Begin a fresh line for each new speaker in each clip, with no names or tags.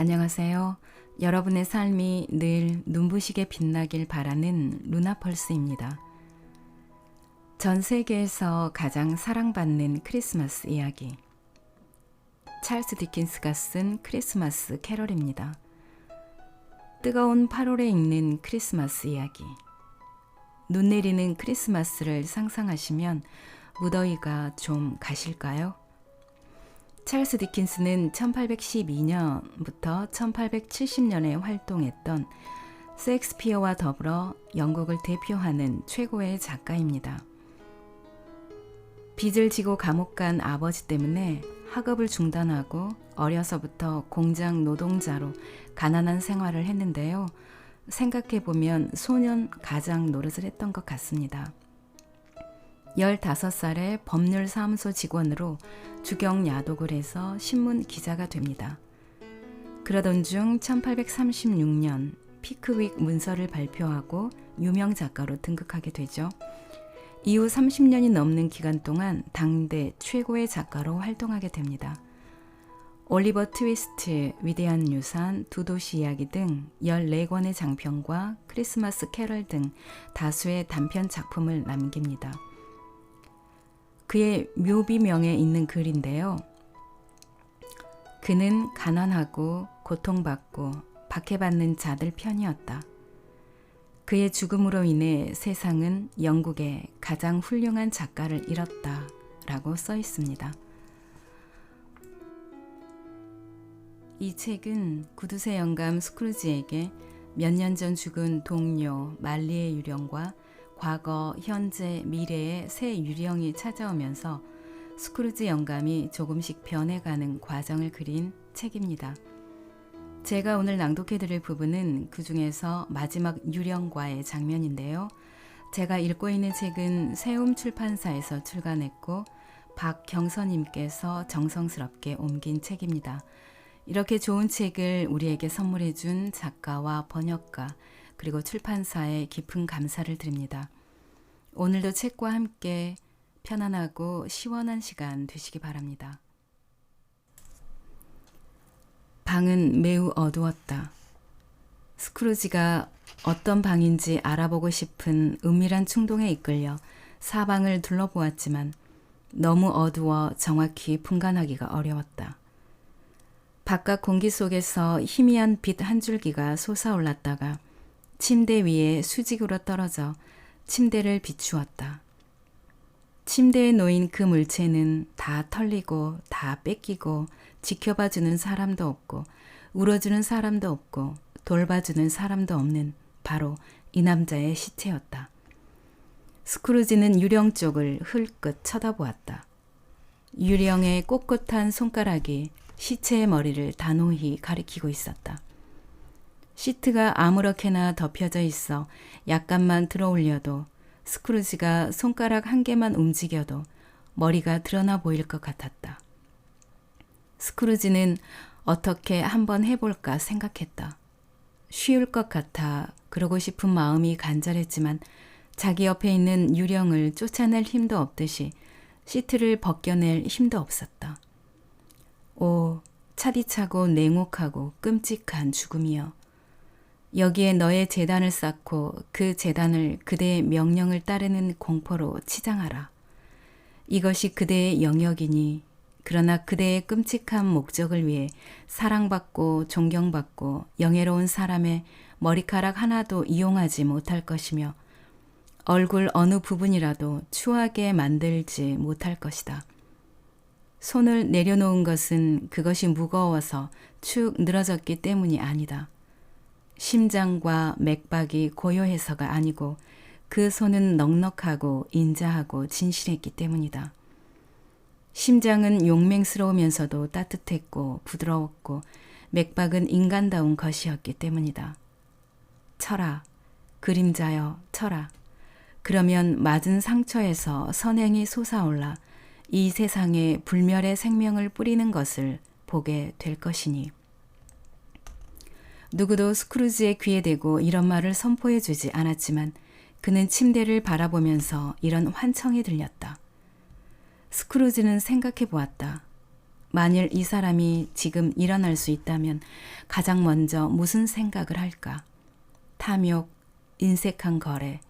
안녕하세요. 여러분의 삶이 늘 눈부시게 빛나길 바라는 루나펄스입니다. 전 세계에서 가장 사랑받는 크리스마스 이야기. 찰스 디킨스가 쓴 크리스마스 캐럴입니다. 뜨거운 8월에 읽는 크리스마스 이야기. 눈 내리는 크리스마스를 상상하시면 무더위가 좀 가실까요? 찰스 디킨스는 1812년부터 1870년에 활동했던 셰익스피어와 더불어 영국을 대표하는 최고의 작가입니다. 빚을 지고 감옥 간 아버지 때문에 학업을 중단하고 어려서부터 공장 노동자로 가난한 생활을 했는데요. 생각해보면 소년 가장 노릇을 했던 것 같습니다. 15살에 법률사무소 직원으로 주경야독을 해서 신문 기자가 됩니다. 그러던 중 1836년 피크윅 문서를 발표하고 유명 작가로 등극하게 되죠. 이후 30년이 넘는 기간 동안 당대 최고의 작가로 활동하게 됩니다. 올리버 트위스트, 위대한 유산, 두 도시 이야기 등 14권의 장편과 크리스마스 캐럴 등 다수의 단편 작품을 남깁니다. 그의 묘비명에 있는 글인데요. 그는 가난하고 고통받고 박해받는 자들 편이었다. 그의 죽음으로 인해 세상은 영국의 가장 훌륭한 작가를 잃었다 라고 써 있습니다. 이 책은 구두쇠 영감 스크루지에게 몇 년 전 죽은 동료 말리의 유령과 과거, 현재, 미래의 새 유령이 찾아오면서 스크루지 영감이 조금씩 변해가는 과정을 그린 책입니다. 제가 오늘 낭독해드릴 부분은 그 중에서 마지막 유령과의 장면인데요. 제가 읽고 있는 책은 세움 출판사에서 출간했고 박경선님께서 정성스럽게 옮긴 책입니다. 이렇게 좋은 책을 우리에게 선물해준 작가와 번역가 그리고 출판사에 깊은 감사를 드립니다. 오늘도 책과 함께 편안하고 시원한 시간 되시기 바랍니다. 방은 매우 어두웠다. 스크루지가 어떤 방인지 알아보고 싶은 은밀한 충동에 이끌려 사방을 둘러보았지만 너무 어두워 정확히 분간하기가 어려웠다. 바깥 공기 속에서 희미한 빛 한 줄기가 솟아올랐다가 침대 위에 수직으로 떨어져 침대를 비추었다. 침대에 놓인 그 물체는 다 털리고 다 뺏기고 지켜봐주는 사람도 없고 울어주는 사람도 없고 돌봐주는 사람도 없는 바로 이 남자의 시체였다. 스크루지는 유령 쪽을 흘끗 쳐다보았다. 유령의 꼿꼿한 손가락이 시체의 머리를 단호히 가리키고 있었다. 시트가 아무렇게나 덮여져 있어 약간만 들어올려도 스크루지가 손가락 한 개만 움직여도 머리가 드러나 보일 것 같았다. 스크루지는 어떻게 한번 해볼까 생각했다. 쉬울 것 같아 그러고 싶은 마음이 간절했지만 자기 옆에 있는 유령을 쫓아낼 힘도 없듯이 시트를 벗겨낼 힘도 없었다. 오, 차디차고 냉혹하고 끔찍한 죽음이여. 여기에 너의 재단을 쌓고 그 재단을 그대의 명령을 따르는 공포로 치장하라. 이것이 그대의 영역이니 그러나 그대의 끔찍한 목적을 위해 사랑받고 존경받고 영예로운 사람의 머리카락 하나도 이용하지 못할 것이며 얼굴 어느 부분이라도 추하게 만들지 못할 것이다. 손을 내려놓은 것은 그것이 무거워서 축 늘어졌기 때문이 아니다. 심장과 맥박이 고요해서가 아니고 그 손은 넉넉하고 인자하고 진실했기 때문이다. 심장은 용맹스러우면서도 따뜻했고 부드러웠고 맥박은 인간다운 것이었기 때문이다. 쳐라, 그림자여 쳐라. 그러면 맞은 상처에서 선행이 솟아올라 이 세상에 불멸의 생명을 뿌리는 것을 보게 될 것이니. 누구도 스크루지의 귀에 대고 이런 말을 선포해 주지 않았지만 그는 침대를 바라보면서 이런 환청이 들렸다. 스크루지는 생각해 보았다. 만일 이 사람이 지금 일어날 수 있다면 가장 먼저 무슨 생각을 할까? 탐욕, 인색한 거래,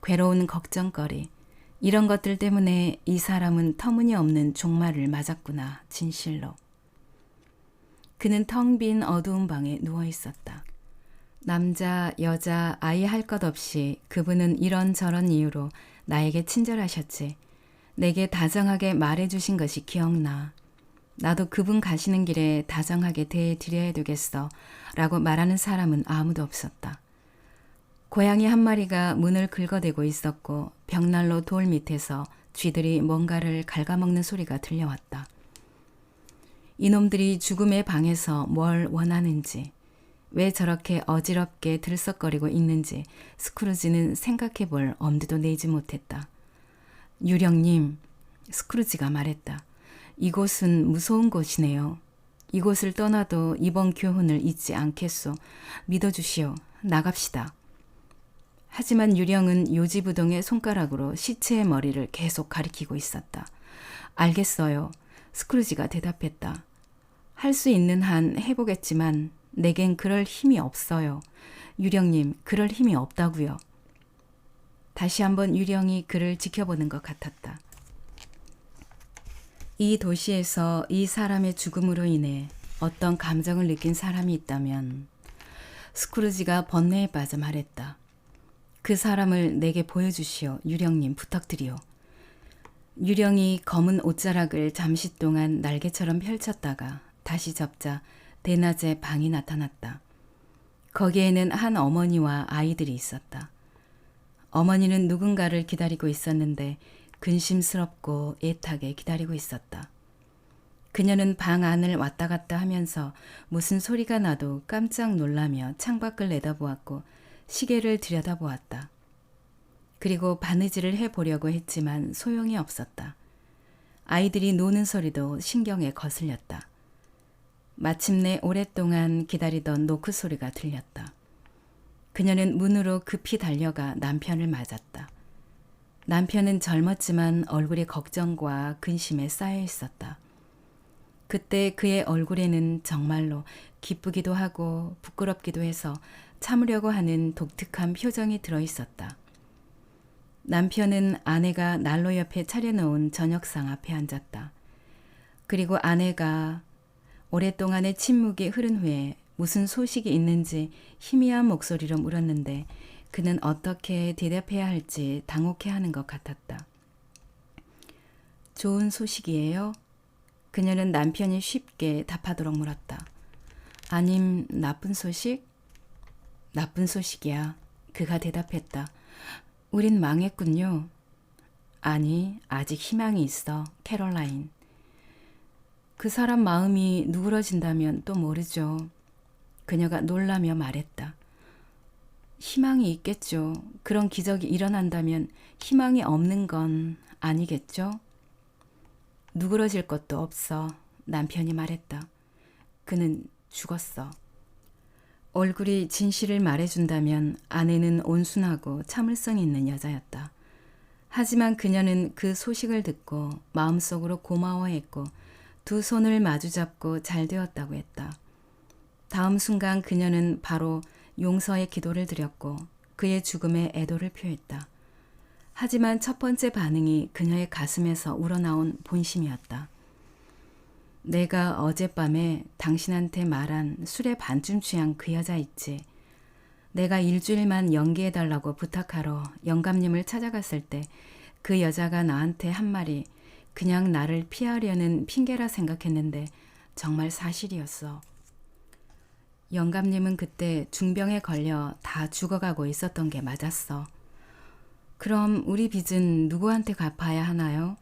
괴로운 걱정거리, 이런 것들 때문에 이 사람은 터무니없는 종말을 맞았구나, 진실로. 그는 텅 빈 어두운 방에 누워 있었다. 남자, 여자, 아이 할 것 없이 그분은 이런저런 이유로 나에게 친절하셨지. 내게 다정하게 말해주신 것이 기억나. 나도 그분 가시는 길에 다정하게 대해드려야 되겠어 라고 말하는 사람은 아무도 없었다. 고양이 한 마리가 문을 긁어대고 있었고 벽난로 돌 밑에서 쥐들이 뭔가를 갉아먹는 소리가 들려왔다. 이놈들이 죽음의 방에서 뭘 원하는지, 왜 저렇게 어지럽게 들썩거리고 있는지 스크루지는 생각해 볼 엄두도 내지 못했다. 유령님, 스크루지가 말했다. 이곳은 무서운 곳이네요. 이곳을 떠나도 이번 교훈을 잊지 않겠소. 믿어주시오. 나갑시다. 하지만 유령은 요지부동의 손가락으로 시체의 머리를 계속 가리키고 있었다. 알겠어요. 스크루지가 대답했다. 할 수 있는 한 해보겠지만 내겐 그럴 힘이 없어요. 유령님, 그럴 힘이 없다고요. 다시 한번 유령이 그를 지켜보는 것 같았다. 이 도시에서 이 사람의 죽음으로 인해 어떤 감정을 느낀 사람이 있다면 스크루지가 번뇌에 빠져 말했다. 그 사람을 내게 보여주시오. 유령님, 부탁드리오. 유령이 검은 옷자락을 잠시 동안 날개처럼 펼쳤다가 다시 접자 대낮에 방이 나타났다. 거기에는 한 어머니와 아이들이 있었다. 어머니는 누군가를 기다리고 있었는데 근심스럽고 애타게 기다리고 있었다. 그녀는 방 안을 왔다 갔다 하면서 무슨 소리가 나도 깜짝 놀라며 창밖을 내다보았고 시계를 들여다보았다. 그리고 바느질을 해보려고 했지만 소용이 없었다. 아이들이 노는 소리도 신경에 거슬렸다. 마침내 오랫동안 기다리던 노크 소리가 들렸다. 그녀는 문으로 급히 달려가 남편을 맞았다. 남편은 젊었지만 얼굴에 걱정과 근심에 쌓여 있었다. 그때 그의 얼굴에는 정말로 기쁘기도 하고 부끄럽기도 해서 참으려고 하는 독특한 표정이 들어 있었다. 남편은 아내가 난로 옆에 차려놓은 저녁상 앞에 앉았다. 그리고 아내가 오랫동안의 침묵이 흐른 후에 무슨 소식이 있는지 희미한 목소리로 물었는데 그는 어떻게 대답해야 할지 당혹해하는 것 같았다. 좋은 소식이에요? 그녀는 남편이 쉽게 답하도록 물었다. 아님 나쁜 소식? 나쁜 소식이야. 그가 대답했다. 우린 망했군요. 아니, 아직 희망이 있어, 캐롤라인. 그 사람 마음이 누그러진다면 또 모르죠. 그녀가 놀라며 말했다. 희망이 있겠죠. 그런 기적이 일어난다면 희망이 없는 건 아니겠죠? 누그러질 것도 없어. 남편이 말했다. 그는 죽었어. 얼굴이 진실을 말해준다면 아내는 온순하고 참을성 있는 여자였다. 하지만 그녀는 그 소식을 듣고 마음속으로 고마워했고 두 손을 마주잡고 잘 되었다고 했다. 다음 순간 그녀는 바로 용서의 기도를 드렸고 그의 죽음에 애도를 표했다. 하지만 첫 번째 반응이 그녀의 가슴에서 우러나온 본심이었다. 내가 어젯밤에 당신한테 말한 술에 반쯤 취한 그 여자 있지. 내가 일주일만 연기해달라고 부탁하러 영감님을 찾아갔을 때 그 여자가 나한테 한 말이 그냥 나를 피하려는 핑계라 생각했는데 정말 사실이었어. 영감님은 그때 중병에 걸려 다 죽어가고 있었던 게 맞았어. 그럼 우리 빚은 누구한테 갚아야 하나요?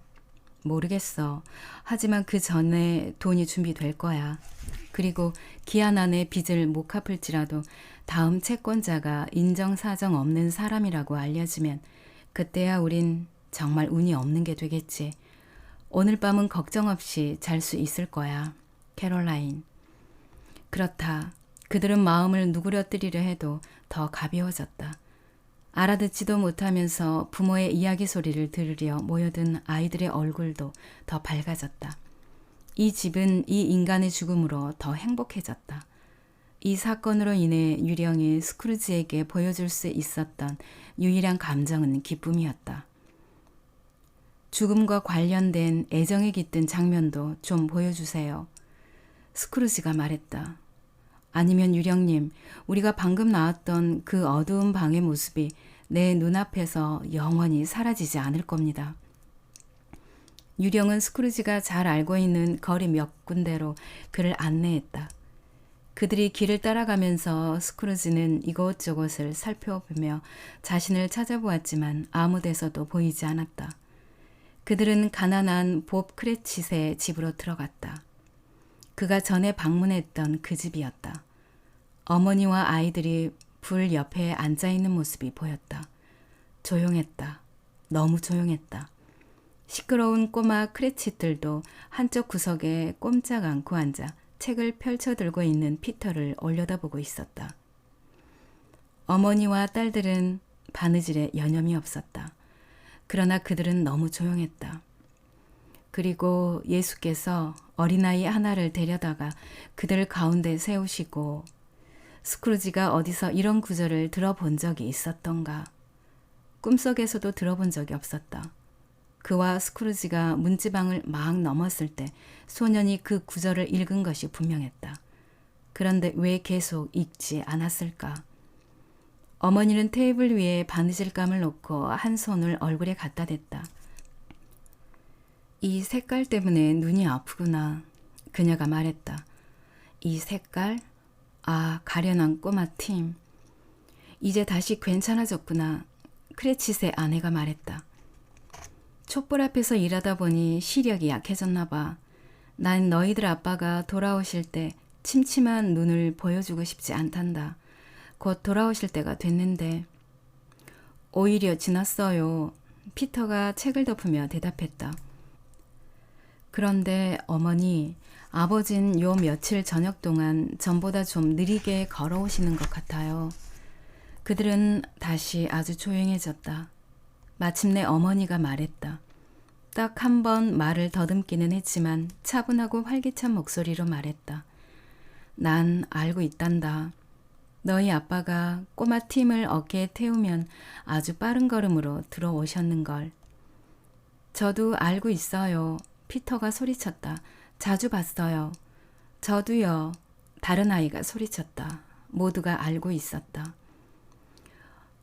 모르겠어. 하지만 그 전에 돈이 준비될 거야. 그리고 기한 안에 빚을 못 갚을지라도 다음 채권자가 인정사정 없는 사람이라고 알려지면 그때야 우린 정말 운이 없는 게 되겠지. 오늘 밤은 걱정 없이 잘 수 있을 거야. 캐롤라인. 그렇다. 그들은 마음을 누그러뜨리려 해도 더 가벼워졌다. 알아듣지도 못하면서 부모의 이야기 소리를 들으려 모여든 아이들의 얼굴도 더 밝아졌다. 이 집은 이 인간의 죽음으로 더 행복해졌다. 이 사건으로 인해 유령이 스크루지에게 보여줄 수 있었던 유일한 감정은 기쁨이었다. 죽음과 관련된 애정이 깃든 장면도 좀 보여주세요. 스크루지가 말했다. 아니면 유령님, 우리가 방금 나왔던 그 어두운 방의 모습이 내 눈앞에서 영원히 사라지지 않을 겁니다. 유령은 스크루지가 잘 알고 있는 거리 몇 군데로 그를 안내했다. 그들이 길을 따라가면서 스크루지는 이곳저곳을 살펴보며 자신을 찾아보았지만 아무 데서도 보이지 않았다. 그들은 가난한 봅 크레칫의 집으로 들어갔다. 그가 전에 방문했던 그 집이었다. 어머니와 아이들이 불 옆에 앉아있는 모습이 보였다. 조용했다. 너무 조용했다. 시끄러운 꼬마 크레칫들도 한쪽 구석에 꼼짝 않고 앉아 책을 펼쳐들고 있는 피터를 올려다보고 있었다. 어머니와 딸들은 바느질에 여념이 없었다. 그러나 그들은 너무 조용했다. 그리고 예수께서 어린아이 하나를 데려다가 그들 가운데 세우시고 스크루지가 어디서 이런 구절을 들어본 적이 있었던가. 꿈속에서도 들어본 적이 없었다. 그와 스크루지가 문지방을 막 넘었을 때 소년이 그 구절을 읽은 것이 분명했다. 그런데 왜 계속 읽지 않았을까? 어머니는 테이블 위에 바느질감을 놓고 한 손을 얼굴에 갖다 댔다. 이 색깔 때문에 눈이 아프구나. 그녀가 말했다. 이 색깔? 아, 가련한 꼬마 팀. 이제 다시 괜찮아졌구나. 크레칫의 아내가 말했다. 촛불 앞에서 일하다 보니 시력이 약해졌나 봐. 난 너희들 아빠가 돌아오실 때 침침한 눈을 보여주고 싶지 않단다. 곧 돌아오실 때가 됐는데. 오히려 지났어요. 피터가 책을 덮으며 대답했다. 그런데 어머니, 아버진 요 며칠 저녁 동안 전보다 좀 느리게 걸어오시는 것 같아요. 그들은 다시 아주 조용해졌다. 마침내 어머니가 말했다. 딱 한 번 말을 더듬기는 했지만 차분하고 활기찬 목소리로 말했다. 난 알고 있단다. 너희 아빠가 꼬마 팀을 어깨에 태우면 아주 빠른 걸음으로 들어오셨는걸. 저도 알고 있어요. 피터가 소리쳤다. 자주 봤어요. 저도요. 다른 아이가 소리쳤다. 모두가 알고 있었다.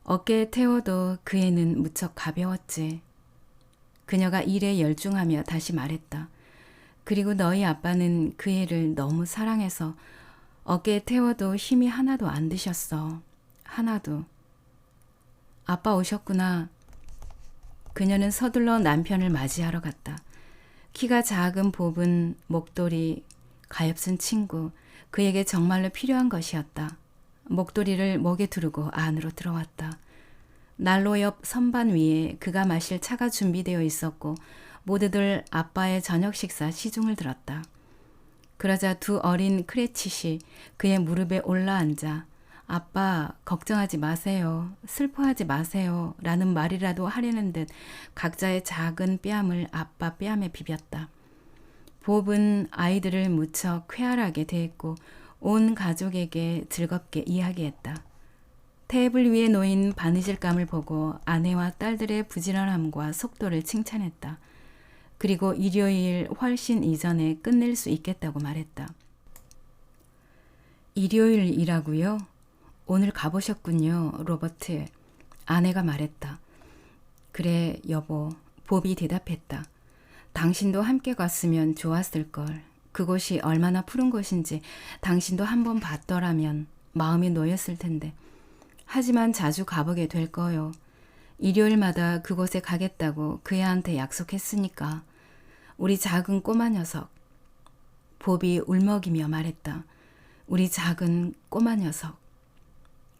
어깨에 태워도 그 애는 무척 가벼웠지. 그녀가 일에 열중하며 다시 말했다. 그리고 너희 아빠는 그 애를 너무 사랑해서 어깨에 태워도 힘이 하나도 안 드셨어. 하나도. 아빠 오셨구나. 그녀는 서둘러 남편을 맞이하러 갔다. 키가 작은 봅은 목도리, 가엾은 친구, 그에게 정말로 필요한 것이었다. 목도리를 목에 두르고 안으로 들어왔다. 난로 옆 선반 위에 그가 마실 차가 준비되어 있었고 모두들 아빠의 저녁 식사 시중을 들었다. 그러자 두 어린 크레칫이 그의 무릎에 올라앉아 아빠 걱정하지 마세요. 슬퍼하지 마세요. 라는 말이라도 하려는 듯 각자의 작은 뺨을 아빠 뺨에 비볐다. 봅은 아이들을 무척 쾌활하게 대했고 온 가족에게 즐겁게 이야기했다. 테이블 위에 놓인 바느질감을 보고 아내와 딸들의 부지런함과 속도를 칭찬했다. 그리고 일요일 훨씬 이전에 끝낼 수 있겠다고 말했다. 일요일이라고요? 오늘 가보셨군요, 로버트. 아내가 말했다. 그래, 여보. 봅이 대답했다. 당신도 함께 갔으면 좋았을걸. 그곳이 얼마나 푸른 곳인지 당신도 한번 봤더라면 마음이 놓였을 텐데. 하지만 자주 가보게 될 거요. 일요일마다 그곳에 가겠다고 그 애한테 약속했으니까. 우리 작은 꼬마 녀석. 봅이 울먹이며 말했다. 우리 작은 꼬마 녀석.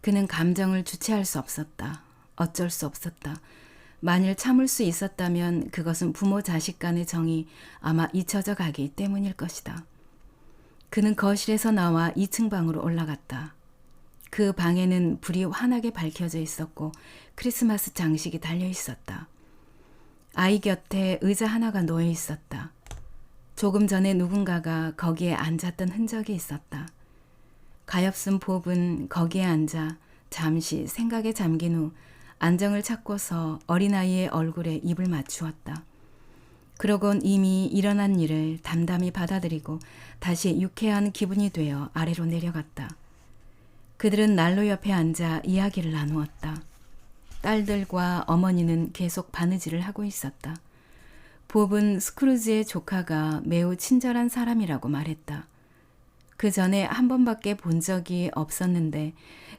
그는 감정을 주체할 수 없었다. 어쩔 수 없었다. 만일 참을 수 있었다면 그것은 부모 자식 간의 정이 아마 잊혀져 가기 때문일 것이다. 그는 거실에서 나와 2층 방으로 올라갔다. 그 방에는 불이 환하게 밝혀져 있었고 크리스마스 장식이 달려 있었다. 아이 곁에 의자 하나가 놓여 있었다. 조금 전에 누군가가 거기에 앉았던 흔적이 있었다. 가엾은 봅은 거기에 앉아 잠시 생각에 잠긴 후 안정을 찾고서 어린아이의 얼굴에 입을 맞추었다. 그러곤 이미 일어난 일을 담담히 받아들이고 다시 유쾌한 기분이 되어 아래로 내려갔다. 그들은 난로 옆에 앉아 이야기를 나누었다. 딸들과 어머니는 계속 바느질을 하고 있었다. 봅은 스크루지의 조카가 매우 친절한 사람이라고 말했다. 그 전에 한 번밖에 본 적이 없었는데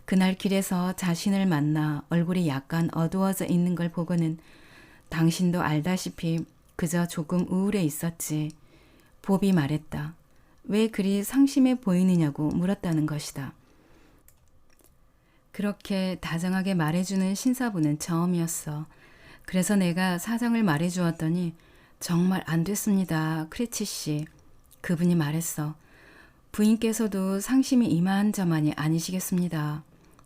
그날 길에서 자신을 만나 얼굴이 약간 어두워져 있는 걸 보고는 당신도 알다시피 그저 조금 우울해 있었지. 봅이 말했다. 왜 그리 상심해 보이느냐고 물었다는 것이다. 그렇게 다정하게 말해주는 신사부는 처음이었어. 그래서 내가 사정을 말해주었더니 정말 안 됐습니다. 크레치 씨. 그분이 말했어. 부인께서도 상심이 이만저만이 아니시겠습니다.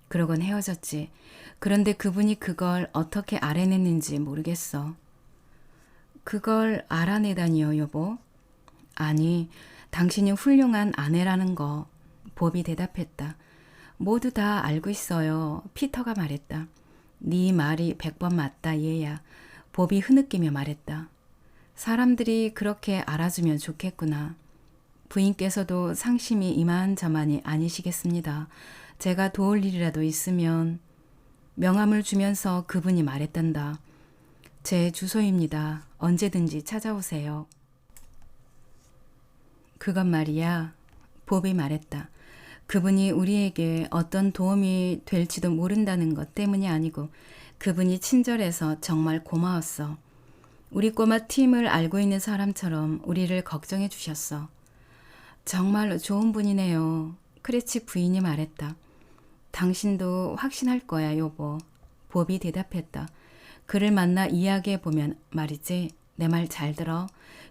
그러곤 헤어졌지. 그런데 그분이 그걸 어떻게 알아냈는지 모르겠어. 그걸 알아내다니요, 여보? 아니, 당신이 훌륭한 아내라는 거. 봅이 대답했다. 모두 다 알고 있어요. 피터가 말했다. 네 말이 100번 맞다, 얘야. 봅이 흐느끼며 말했다. 사람들이 그렇게 알아주면 좋겠구나. 부인께서도 상심이 이만저만이 아니시겠습니다. 제가 도울 일이라도 있으면 명함을 주면서 그분이 말했단다. 제 주소입니다. 언제든지 찾아오세요. 그건 말이야. 봅이 말했다. 그분이 우리에게 어떤 도움이 될지도 모른다는 것 때문이 아니고 그분이 친절해서 정말 고마웠어. 우리 꼬마 팀을 알고 있는 사람처럼 우리를 걱정해 주셨어. 정말 좋은 분이네요. 크레치 부인이 말했다. 당신도 확신할 거야, 여보. 봅이 대답했다. 그를 만나 이야기해보면 말이지. 내 말 잘 들어.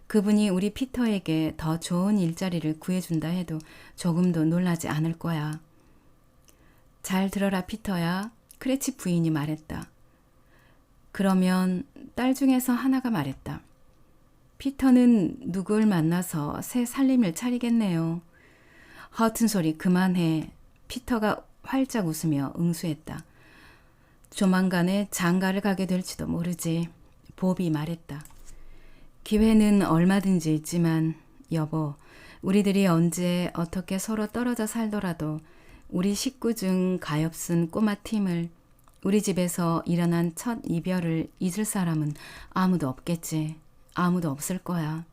그분이 우리 피터에게 더 좋은 일자리를 구해준다 해도 조금도 놀라지 않을 거야. 잘 들어라, 피터야. 크레치 부인이 말했다. 그러면 딸 중에서 하나가 말했다. 피터는 누굴 만나서 새 살림을 차리겠네요. 허튼 소리 그만해. 피터가 활짝 웃으며 응수했다. 조만간에 장가를 가게 될지도 모르지. 봅이 말했다. 기회는 얼마든지 있지만 여보, 우리들이 언제 어떻게 서로 떨어져 살더라도 우리 식구 중 가엾은 꼬마 팀을 우리 집에서 일어난 첫 이별을 잊을 사람은 아무도 없겠지. 아무도 없을 거야.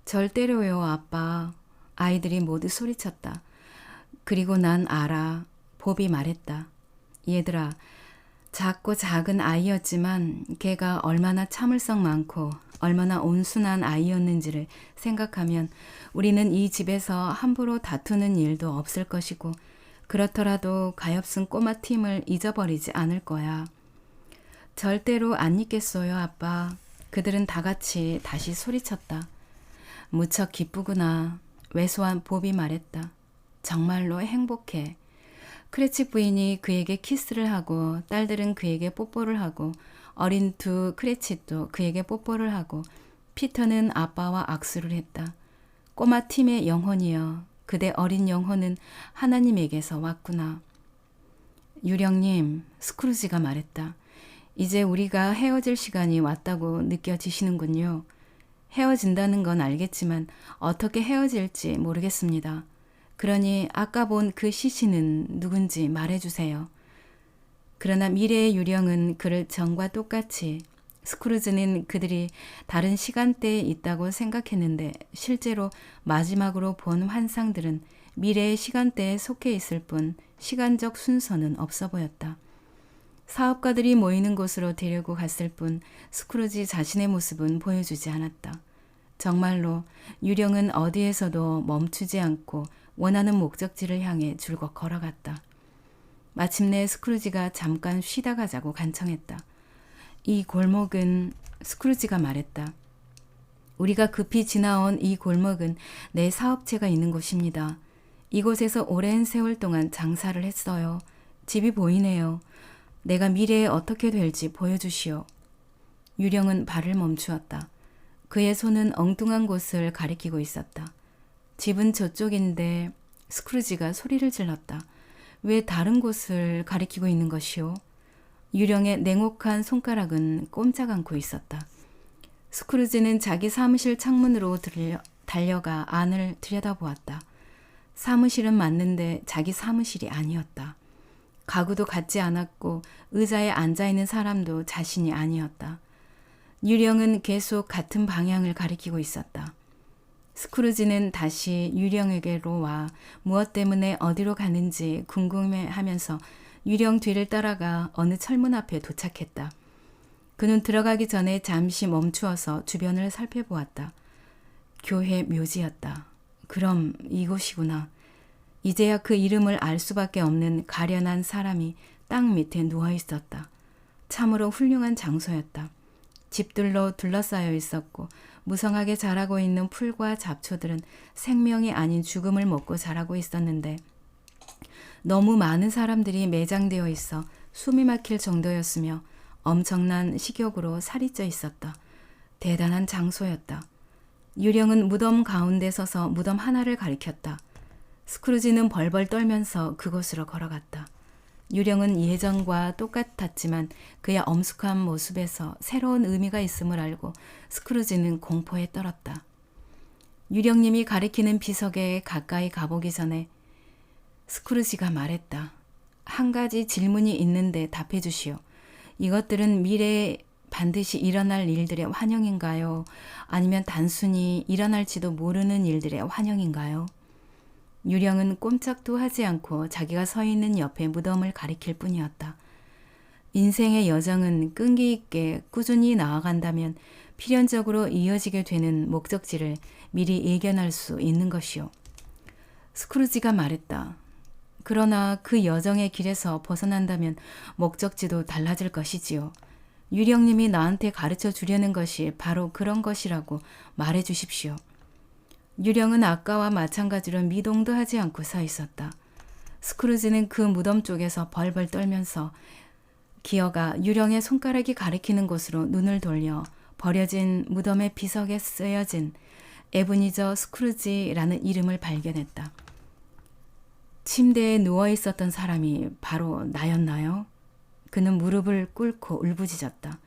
절대로요, 아빠. 아이들이 모두 소리쳤다. 그리고 난 알아. 봅이 말했다. 얘들아, 작고 작은 아이였지만 걔가 얼마나 참을성 많고 얼마나 온순한 아이였는지를 생각하면 우리는 이 집에서 함부로 다투는 일도 없을 것이고 그렇더라도 가엾은 꼬마 팀을 잊어버리지 않을 거야. 절대로 안 잊겠어요, 아빠. 그들은 다 같이 다시 소리쳤다. 무척 기쁘구나. 왜소한 봅이 말했다. 정말로 행복해. 크레치 부인이 그에게 키스를 하고 딸들은 그에게 뽀뽀를 하고 어린 두 크레치도 그에게 뽀뽀를 하고 피터는 아빠와 악수를 했다. 꼬마 팀의 영혼이여, 그대 어린 영혼은 하나님에게서 왔구나. 유령님, 스크루지가 말했다. 이제 우리가 헤어질 시간이 왔다고 느껴지시는군요. 헤어진다는 건 알겠지만 어떻게 헤어질지 모르겠습니다. 그러니 아까 본 그 시신은 누군지 말해주세요. 그러나 미래의 유령은 그를 전과 똑같이 스크루즈는 그들이 다른 시간대에 있다고 생각했는데 실제로 마지막으로 본 환상들은 미래의 시간대에 속해 있을 뿐 시간적 순서는 없어 보였다. 사업가들이 모이는 곳으로 데리고 갔을 뿐 스크루지 자신의 모습은 보여주지 않았다. 정말로 유령은 어디에서도 멈추지 않고 원하는 목적지를 향해 줄곧 걸어갔다. 마침내 스크루지가 잠깐 쉬다 가자고 간청했다. 이 골목은, 스크루지가 말했다. 우리가 급히 지나온 이 골목은 내 사업체가 있는 곳입니다. 이곳에서 오랜 세월 동안 장사를 했어요. 집이 보이네요. 내가 미래에 어떻게 될지 보여주시오. 유령은 발을 멈추었다. 그의 손은 엉뚱한 곳을 가리키고 있었다. 집은 저쪽인데 스크루지가 소리를 질렀다. 왜 다른 곳을 가리키고 있는 것이오? 유령의 냉혹한 손가락은 꼼짝 않고 있었다. 스크루지는 자기 사무실 창문으로 달려가 안을 들여다보았다. 사무실은 맞는데 자기 사무실이 아니었다. 가구도 같지 않았고 의자에 앉아있는 사람도 자신이 아니었다. 유령은 계속 같은 방향을 가리키고 있었다. 스크루지는 다시 유령에게로 와 무엇 때문에 어디로 가는지 궁금해하면서 유령 뒤를 따라가 어느 철문 앞에 도착했다. 그는 들어가기 전에 잠시 멈추어서 주변을 살펴보았다. 교회 묘지였다. 그럼 이곳이구나. 이제야 그 이름을 알 수밖에 없는 가련한 사람이 땅 밑에 누워 있었다. 참으로 훌륭한 장소였다. 집들로 둘러싸여 있었고 무성하게 자라고 있는 풀과 잡초들은 생명이 아닌 죽음을 먹고 자라고 있었는데 너무 많은 사람들이 매장되어 있어 숨이 막힐 정도였으며 엄청난 식욕으로 살이 쪄 있었다. 대단한 장소였다. 유령은 무덤 가운데 서서 무덤 하나를 가리켰다. 스크루지는 벌벌 떨면서 그곳으로 걸어갔다. 유령은 예전과 똑같았지만 그의 엄숙한 모습에서 새로운 의미가 있음을 알고 스크루지는 공포에 떨었다. 유령님이 가리키는 비석에 가까이 가보기 전에 스크루지가 말했다. 한 가지 질문이 있는데 답해 주시오. 이것들은 미래에 반드시 일어날 일들의 환영인가요? 아니면 단순히 일어날지도 모르는 일들의 환영인가요? 유령은 꼼짝도 하지 않고 자기가 서 있는 옆에 무덤을 가리킬 뿐이었다. 인생의 여정은 끈기 있게 꾸준히 나아간다면 필연적으로 이어지게 되는 목적지를 미리 예견할 수 있는 것이요. 스크루지가 말했다. 그러나 그 여정의 길에서 벗어난다면 목적지도 달라질 것이지요. 유령님이 나한테 가르쳐 주려는 것이 바로 그런 것이라고 말해 주십시오. 유령은 아까와 마찬가지로 미동도 하지 않고 서 있었다. 스크루지는 그 무덤 쪽에서 벌벌 떨면서 기어가 유령의 손가락이 가리키는 곳으로 눈을 돌려 버려진 무덤의 비석에 쓰여진 에브니저 스크루지라는 이름을 발견했다. 침대에 누워 있었던 사람이 바로 나였나요? 그는 무릎을 꿇고 울부짖었다.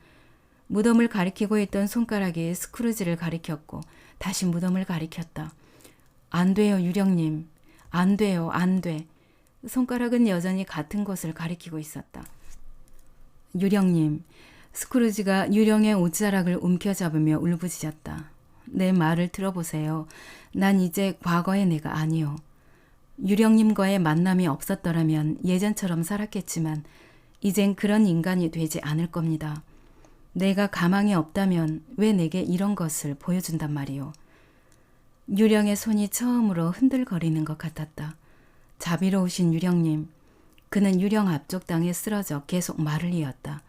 무덤을 가리키고 있던 손가락이 스크루지를 가리켰고 다시 무덤을 가리켰다. 안 돼요, 유령님. 안 돼요, 안 돼. 손가락은 여전히 같은 곳을 가리키고 있었다. 유령님, 스크루지가 유령의 옷자락을 움켜잡으며 울부짖었다. 내 말을 들어보세요. 난 이제 과거의 내가 아니요. 유령님과의 만남이 없었더라면 예전처럼 살았겠지만 이젠 그런 인간이 되지 않을 겁니다. 내가 가망이 없다면 왜 내게 이런 것을 보여준단 말이오. 유령의 손이 처음으로 흔들거리는 것 같았다. 자비로우신 유령님. 그는 유령 앞쪽 땅에 쓰러져 계속 말을 이었다.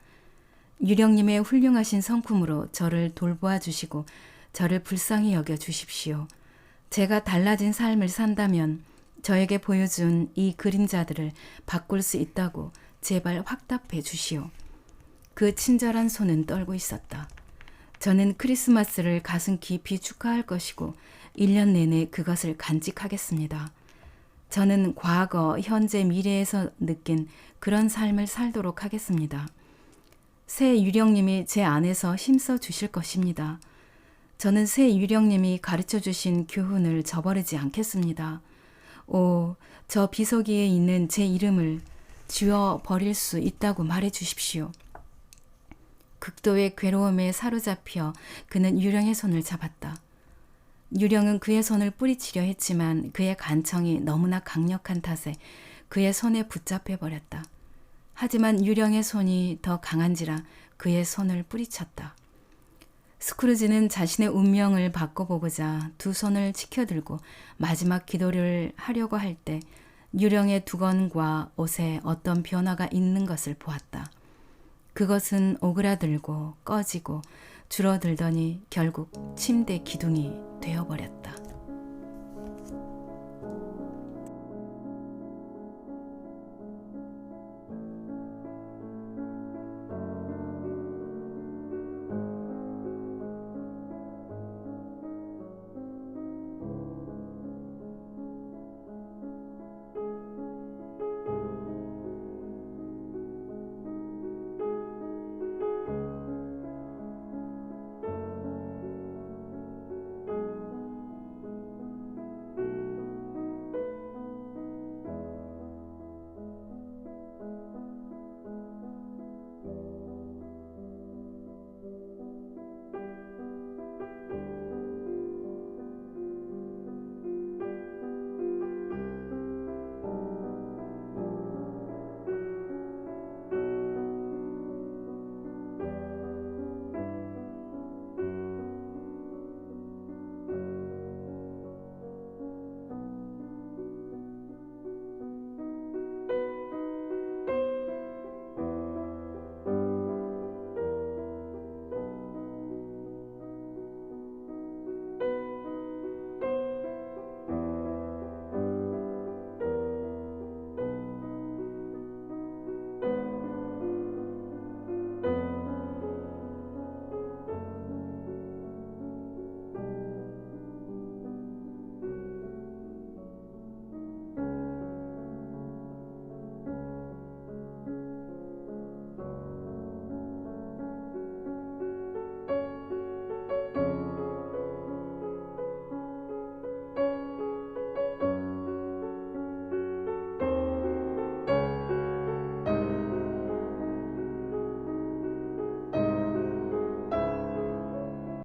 유령님의 훌륭하신 성품으로 저를 돌보아 주시고 저를 불쌍히 여겨 주십시오. 제가 달라진 삶을 산다면 저에게 보여준 이 그림자들을 바꿀 수 있다고 제발 확답해 주시오. 그 친절한 손은 떨고 있었다. 저는 크리스마스를 가슴 깊이 축하할 것이고 1년 내내 그것을 간직하겠습니다. 저는 과거, 현재, 미래에서 느낀 그런 삶을 살도록 하겠습니다. 새 유령님이 제 안에서 힘써 주실 것입니다. 저는 새 유령님이 가르쳐 주신 교훈을 저버리지 않겠습니다. 오, 저 비석이에 있는 제 이름을 지워 버릴 수 있다고 말해 주십시오. 극도의 괴로움에 사로잡혀 그는 유령의 손을 잡았다. 유령은 그의 손을 뿌리치려 했지만 그의 간청이 너무나 강력한 탓에 그의 손에 붙잡혀 버렸다. 하지만 유령의 손이 더 강한지라 그의 손을 뿌리쳤다. 스크루지는 자신의 운명을 바꿔보고자 두 손을 치켜들고 마지막 기도를 하려고 할 때 유령의 두건과 옷에 어떤 변화가 있는 것을 보았다. 그것은 오그라들고 꺼지고 줄어들더니 결국 침대 기둥이 되어버렸다.